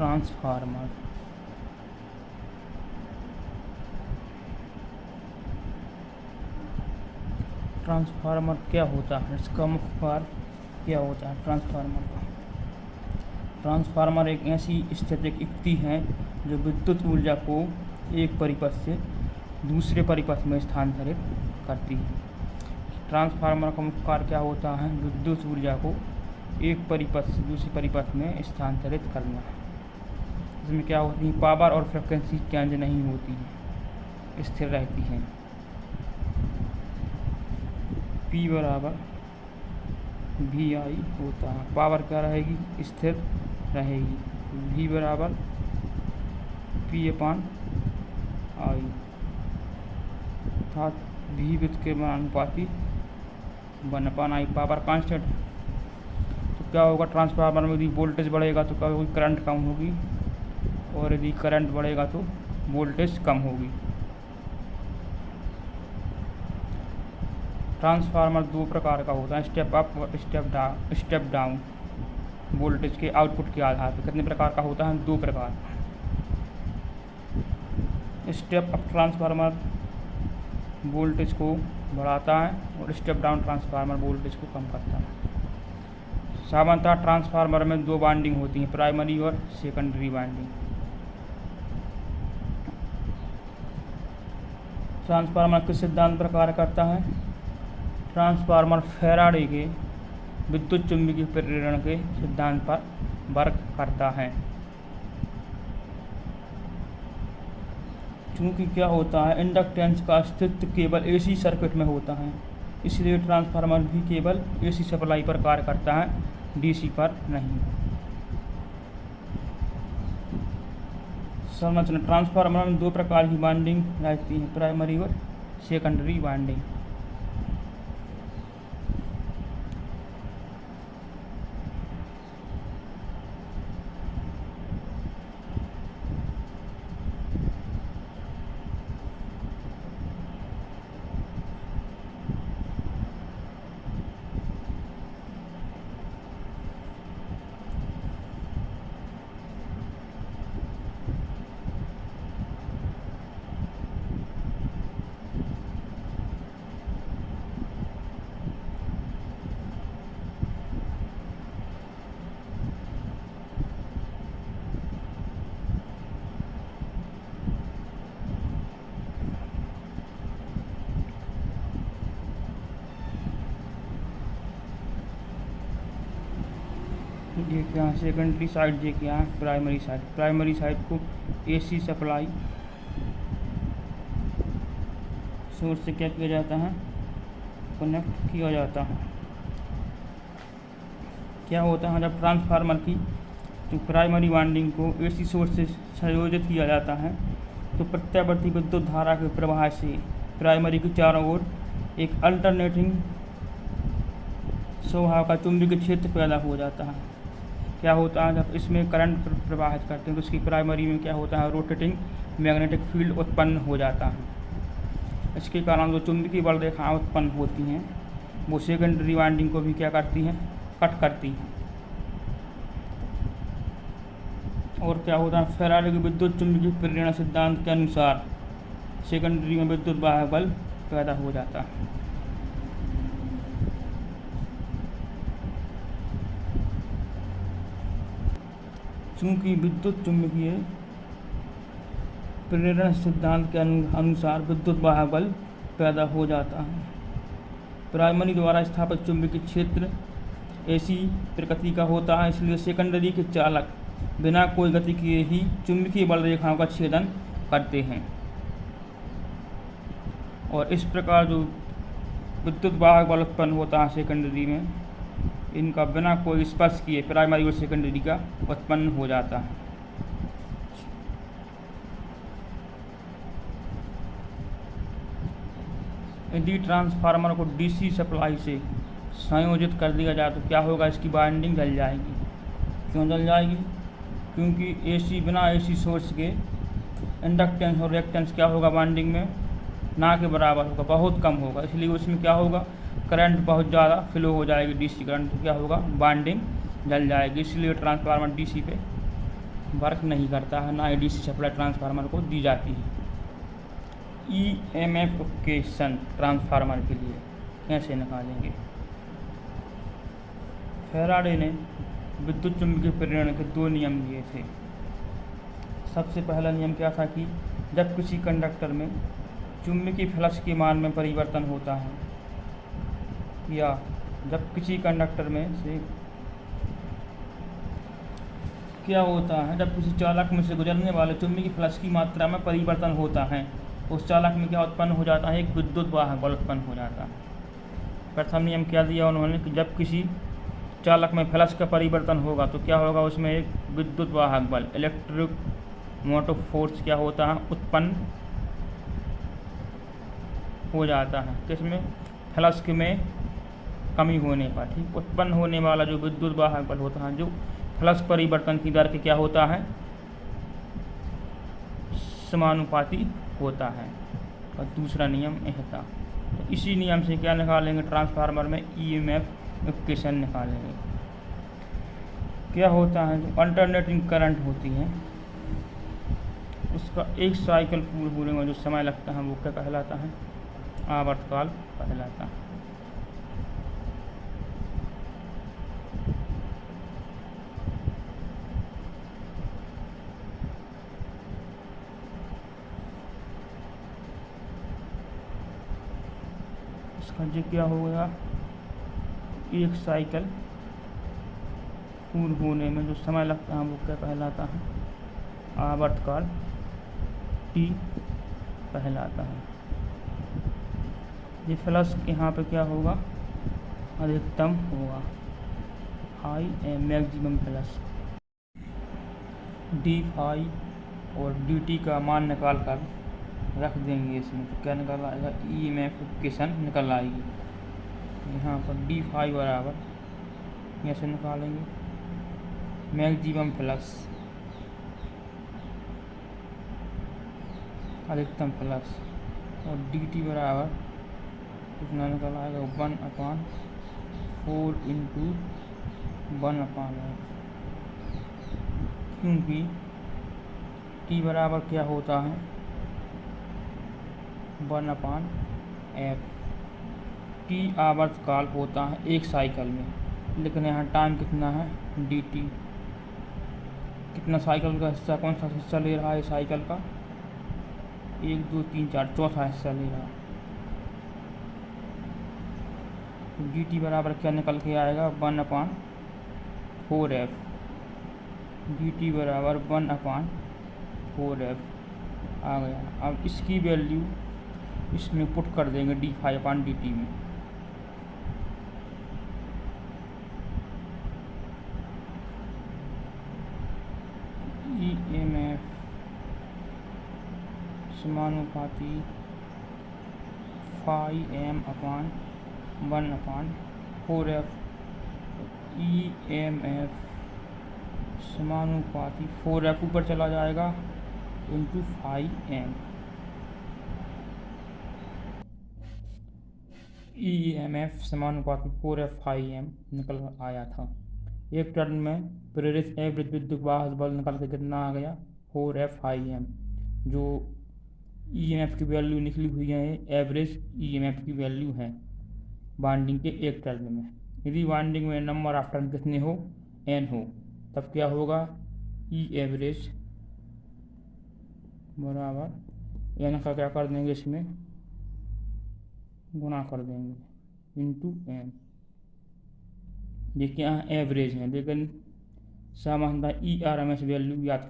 Transformer. Transformer क्या होता है, इसका मुख्य कार्य क्या होता है ट्रांसफार्मर का। ट्रांसफार्मर एक ऐसी स्थैतिक युक्ति है जो विद्युत ऊर्जा को एक परिपथ से दूसरे परिपथ में स्थानांतरित करती है। ट्रांसफार्मर का मुख्य कार्य क्या होता है, विद्युत ऊर्जा को एक परिपथ से दूसरे परिपथ में स्थानांतरित करना। इसमें क्या होती है, पावर और फ्रिक्वेंसी चेंज नहीं होती है, स्थिर रहती हैं। P बराबर VI होता है, पावर क्या रहेगी, स्थिर रहेगी। V बराबर P/I अर्थात V विद्युत के अनुपाती 1/I, पावर कांस्टेंट। तो क्या होगा, ट्रांसफार्मर में यदि वोल्टेज बढ़ेगा तो क्या होगी, करंट कम होगी, और यदि करंट बढ़ेगा तो वोल्टेज कम होगी। ट्रांसफार्मर दो प्रकार का होता है, स्टेप अप और स्टेप डाउन। वोल्टेज के आउटपुट के आधार पर कितने प्रकार का होता है, दो प्रकार। स्टेप अप ट्रांसफार्मर वोल्टेज को बढ़ाता है और स्टेप डाउन ट्रांसफार्मर वोल्टेज को कम करता है। सामान्यतः ट्रांसफार्मर में दो वाइंडिंग होती हैं, प्राइमरी और सेकेंडरी वाइंडिंग। ट्रांसफार्मर किस सिद्धांत पर कार्य करता है, ट्रांसफार्मर फैराडे के विद्युत चुम्बकीय प्रेरण के सिद्धांत पर वर्क करता है। क्योंकि क्या होता है, इंडक्टेंस का अस्तित्व केवल AC सर्किट में होता है, इसलिए ट्रांसफार्मर भी केवल AC सप्लाई पर कार्य करता है, DC पर नहीं। संरचना, ट्रांसफार्मर में दो प्रकार की वाइंडिंग रहती है, प्राइमरी और सेकेंडरी वाइंडिंग। ये क्या है, सेकेंडरी साइड, ये क्या है, प्राइमरी साइड। प्राइमरी साइड को AC सप्लाई सोर्स से क्या किया जाता है, कनेक्ट किया जाता है। क्या होता है, जब ट्रांसफार्मर की तो प्राइमरी वाइंडिंग को AC सोर्स से संयोजित किया जाता है तो प्रत्यावर्ती विद्युत धारा के प्रवाह से प्राइमरी के चारों ओर एक अल्टरनेटिंग स्वभाव का चुंबकीय क्षेत्र पैदा हो जाता है। क्या होता है, जब इसमें करंट प्रवाहित करते हैं तो उसकी प्राइमरी में क्या होता है, रोटेटिंग मैग्नेटिक फील्ड उत्पन्न हो जाता है। इसके कारण जो चुंबकीय बल रेखाएं उत्पन्न होती हैं वो सेकेंडरी वाइंडिंग को भी क्या करती हैं, कट करती हैं। और क्या होता है, फैराडे के विद्युत चुंबकीय प्रेरण सिद्धांत के अनुसार सेकेंडरी में विद्युत वाहक बल पैदा हो जाता है। चूँकि विद्युत चुम्बकीय प्रेरण सिद्धांत के अनुसार विद्युत वाहक बल पैदा हो जाता है, प्राइमरी द्वारा स्थापित चुंबकीय क्षेत्र AC प्रकृति का होता है, इसलिए सेकेंडरी के चालक बिना कोई गति किए ही चुंबकीय बल रेखाओं का छेदन करते हैं। और इस प्रकार जो विद्युत वाहक बल उत्पन्न होता है सेकेंडरी में, इनका बिना कोई स्पर्श किए प्राइमरी और सेकेंडरी का उत्पन्न हो जाता है। यदि ट्रांसफार्मर को DC सप्लाई से संयोजित कर दिया जाए तो क्या होगा, इसकी वाइंडिंग जल जाएगी। क्यों जल जाएगी, क्योंकि बिना AC सोर्स के इंडक्टेंस और रिएक्टेंस क्या होगा, वाइंडिंग में ना के बराबर होगा, बहुत कम होगा, इसलिए उसमें क्या होगा, करंट बहुत ज़्यादा फ्लो हो जाएगी, DC करंट, तो क्या होगा, वाइंडिंग जल जाएगी। इसलिए ट्रांसफार्मर DC पे वर्क नहीं करता है, ना ही डीसी सप्लाई ट्रांसफार्मर को दी जाती है। ईएमएफ इक्वेशन ट्रांसफार्मर के लिए कैसे निकालेंगे? फैराडे ने विद्युत चुम्बकीय प्रेरण के 2 नियम दिए थे। सबसे पहला नियम क्या था कि जब किसी कंडक्टर में चुम्बकीय फ्लक्स के मान में परिवर्तन होता है, या जब किसी कंडक्टर में से क्या होता है, जब किसी चालक में से गुजरने वाले चुम्बकीय फ्लक्स की मात्रा में परिवर्तन होता है, उस चालक में क्या उत्पन्न हो जाता है? एक विद्युत वाहक बल उत्पन्न हो जाता है। प्रथम नियम क्या दिया उन्होंने कि जब किसी चालक में फ्लक्स का परिवर्तन होगा तो क्या होगा? उसमें एक विद्युत वाहक बल, इलेक्ट्रिक मोटिव फोर्स क्या होता है? उत्पन्न हो जाता है। किसमें? फ्लक्स में कमी होने पर। ठीक, उत्पन्न होने वाला जो विद्युत वाहक बल होता है, जो फ्लक्स परिवर्तन की दर के क्या होता है? समानुपाती होता है। और दूसरा नियम यह था। तो इसी नियम से क्या निकालेंगे? ट्रांसफार्मर में ईएमएफ इक्वेशन निकालेंगे। क्या होता है? जो अल्टरनेटिंग करंट होती है, उसका एक साइकिल पूरे होने में जो समय लगता है वो क्या कहलाता है? आवर्तकाल कहलाता है। इसका जो क्या होगा? एक साइकिल पूर्ण होने में जो समय लगता है वो क्या कहलाता है? आवर्तकाल टी कहलाता है। ये फ्लक्स यहाँ पे क्या होगा? अधिकतम होगा, high m maximum flux. D phi और डी टी का मान निकाल कर रख देंगे इसमें, तो क्या निकल आएगा? ईएमएफ इक्वेशन निकल आएगी। यहाँ पर डी फाई बराबर कैसे निकालेंगे? मैक्सिमम फ्लक्स, अधिकतम फ्लक्स, और डी टी बराबर कितना निकल आएगा? 1/4 इंटू 1/8, क्योंकि टी बराबर क्या होता है? 1/f। टी आवर्तकाल होता है एक साइकिल में, लेकिन यहाँ टाइम कितना है? D T. कितना साइकिल का हिस्सा, कौन सा हिस्सा ले रहा है साइकिल का? 1 2 3 4, चौथा हिस्सा ले रहा। तो डी टी बराबर क्या निकल के आएगा? 1/4f। डी टी बराबर 1/4f आ गया। अब इसकी वैल्यू इसमें पुट कर देंगे डी फाई अपान डी टी में। ईएमएफ समानुपाती फाई एम अपान 1/4f। ईएमएफ समानुपाती 4f ऊपर चला जाएगा इंटू फाई एम। ईएमएफ समानुपाती 4f फाई एम निकल आया था। एक टर्न में प्रेरित एवरेज विद्युत वाहक बल निकल के कितना आ गया? 4f phi m. जो ईएमएफ की वैल्यू निकली हुई है, एवरेज ईएमएफ की वैल्यू है वाइंडिंग के एक टर्न में। यदि वाइंडिंग में नंबर ऑफ टर्न कितने हो? n हो, तब क्या होगा? ई एवरेज बराबर n का क्या कर देंगे? इसमें गुना कर देंगे इंटू n। ये क्या है? एवरेज है, लेकिन सामान्यतः E R M S value ज्ञात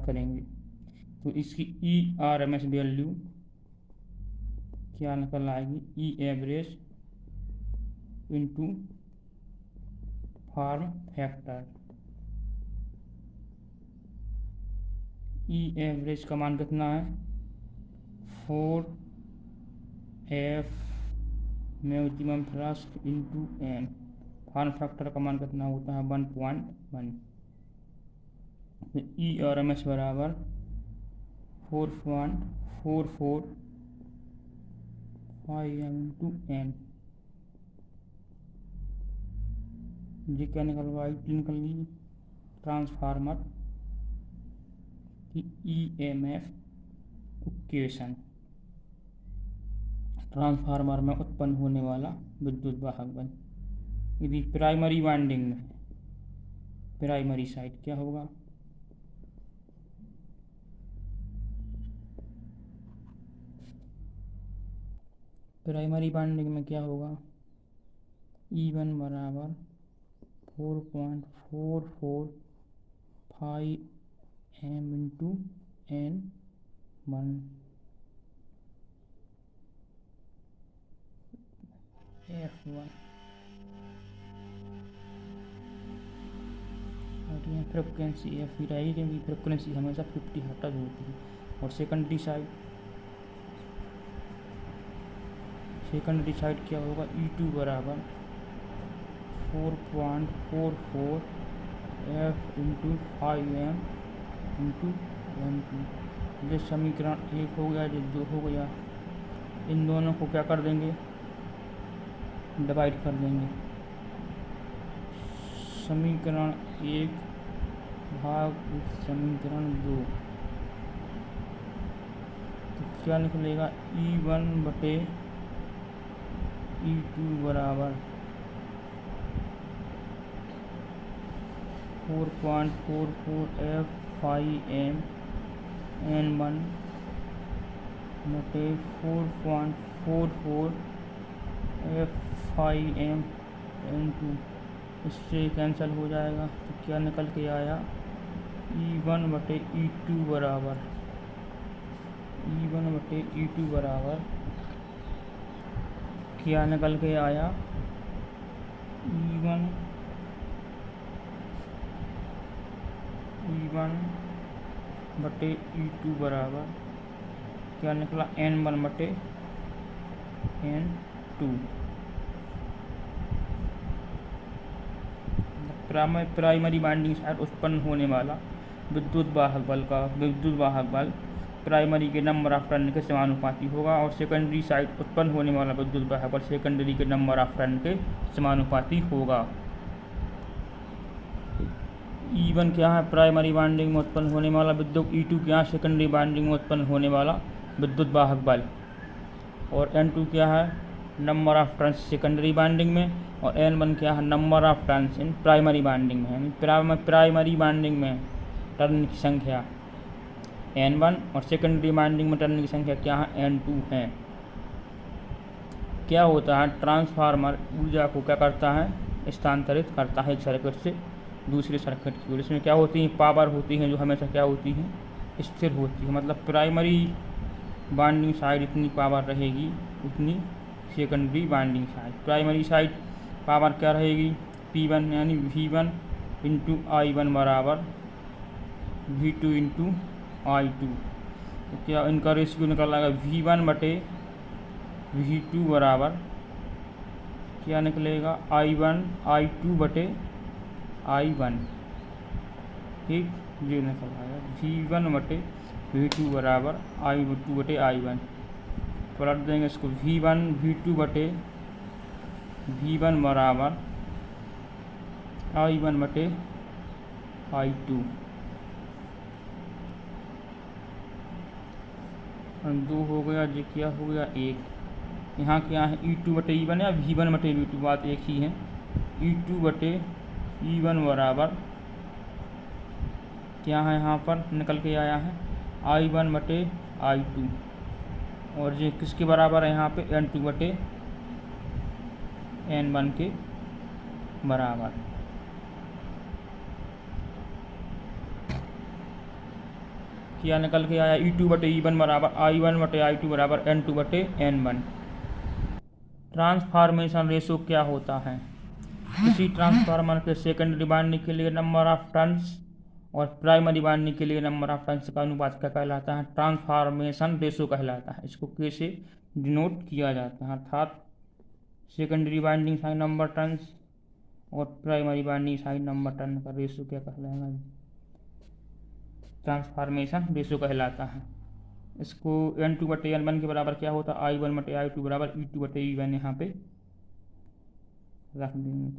करेंगे। तो इसकी E R M S value क्या निकल आएगी? E average into form factor. E average का मान कितना है? 4f maximum flux into n। Form factor का मान कितना होता है? 1.1। ई आर एम एस बराबर 4.44 इंटू n। ये क्या निकल गई? ट्रांसफार्मर कि ईएमएफ इक्वेशन ट्रांसफार्मर में उत्पन्न होने वाला विद्युत वाहक बल यदि प्राइमरी वाइंडिंग में है, प्राइमरी साइड क्या होगा, प्राइमरी वाइंडिंग में क्या होगा, E1 बराबर 4.445 M इंटू N1 F1 और यहाँ फ्रिक्वेंसी एफ ही रहेगी क्योंकि फ्रिक्वेंसी हमेशा 50 हर्ट्ज होती है। और सेकेंडरी साइड क्या होगा, E2 बराबर 4.44 F into 5M into N2। ये समीकरण 1 हो गया, ये 2 हो गया। इन दोनों को क्या कर देंगे, डिवाइड कर देंगे। समीकरण 1 भाग समीकरण 2 तो क्या निकलेगा, E1 बटे E2 बराबर 4.44 F5M N1 बटे 4.44 F5M N2। इससे कैंसिल हो जाएगा तो क्या निकल के आया, E1 बटे E2 बराबर क्या निकल के आया, E1 बटे E2 बराबर क्या निकला, N1 बटे N2। प्राइमरी वाइंडिंग साइड उत्पन्न होने वाला विद्युत वाहक बल प्राइमरी के नंबर ऑफ टर्न के समानुपाती होगा और सेकेंडरी साइड उत्पन्न होने वाला विद्युत वाहक बल सेकेंडरी के नंबर ऑफ टर्न के समानुपाती होगा। E1 क्या है, प्राइमरी वाइंडिंग में उत्पन्न होने वाला विद्युत, E2 क्या है, सेकेंडरी वाइंडिंग में उत्पन्न होने वाला विद्युत वाहक बल, और N2 क्या है, number of turns secondary winding में, और N1 क्या है, number of turns in primary winding में। यानी प्राइमरी वाइंडिंग में टर्न की संख्या N1 और सेकेंडरी वाइंडिंग में टर्न की संख्या क्या है, N2 है। क्या होता है, ट्रांसफार्मर ऊर्जा को क्या करता है, स्थानांतरित करता है एक सर्किट से दूसरे सर्किट की ओर। इसमें क्या होती है, पावर होती है जो हमेशा क्या होती है, स्थिर होती है। मतलब प्राइमरी वाइंडिंग साइड इतनी पावर रहेगी उतनी secondary winding side. Primary side power क्या रहेगी, P1 यानी V1 इंटू I1 बराबर V2 इंटू I2। तो क्या इनका रेशियो निकल आएगा, V1 बटे V2 बराबर क्या निकलेगा, I2 बटे I1। ठीक, ये निकल आएगा V1 बटे V2 बराबर I2 बटे I1। पलट देंगे इसको, V2 बटे V1 बराबर I1 बटे I2। 2 हो गया, ये क्या हो गया 1। यहाँ क्या है, E2 बटे E1 या V1 बटे V2, बात एक ही है। E2 बटे E1 बराबर क्या है, यहाँ पर निकल के आया है I1 बटे I2, और ये किसके बराबर है यहाँ पे, N2 बटे N1 के बराबर। क्या निकल के आया, E2 बटे E1 बराबर I1 बटे I2 बराबर N2 बटे N1। ट्रांसफॉर्मेशन रेशो क्या होता है, किसी ट्रांसफार्मर के सेकेंडरी वाइंडिंग के लिए नंबर ऑफ टर्न्स और प्राइमरी वाइंडिंग के लिए नंबर ऑफ टर्न्स का अनुपात क्या कहलाता है, ट्रांसफॉर्मेशन रेशो कहलाता है। इसको कैसे डिनोट किया जाता है, अर्थात secondary winding side number turns और primary winding side number turn का रेशो क्या कहलाएगा, ट्रांसफॉर्मेशन रेशो कहलाता है। इसको N2 बटे N1 के बराबर क्या होता है, I1 बटे I2 बराबर E2 बटे E1 यहाँ पे रख देंगे।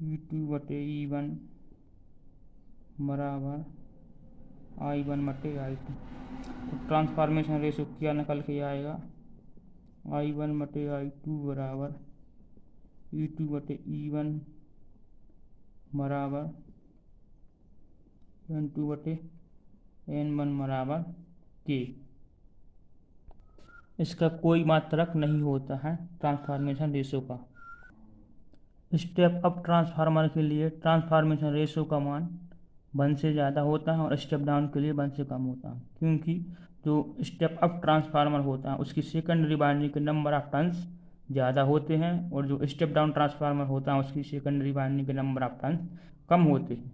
E2 बटे E1 बराबर I1/I2। तो ट्रांसफॉर्मेशन रेशो क्या निकल के आएगा, I1/I2 बराबर E2/E1 बराबर N2/N1 बराबर K। इसका कोई मात्रक नहीं होता है ट्रांसफॉर्मेशन रेशो का। स्टेप अप ट्रांसफार्मर के लिए ट्रांसफॉर्मेशन रेशो का मान 1 से ज़्यादा होता है और स्टेप डाउन के लिए 1 से कम होता है, क्योंकि जो स्टेप अप ट्रांसफार्मर होता है उसकी सेकेंडरी वाइंडिंग के नंबर ऑफ टर्न्स ज़्यादा होते हैं और जो स्टेप डाउन ट्रांसफार्मर होता है उसकी सेकेंडरी वाइंडिंग के नंबर ऑफ टर्न्स कम होते हैं।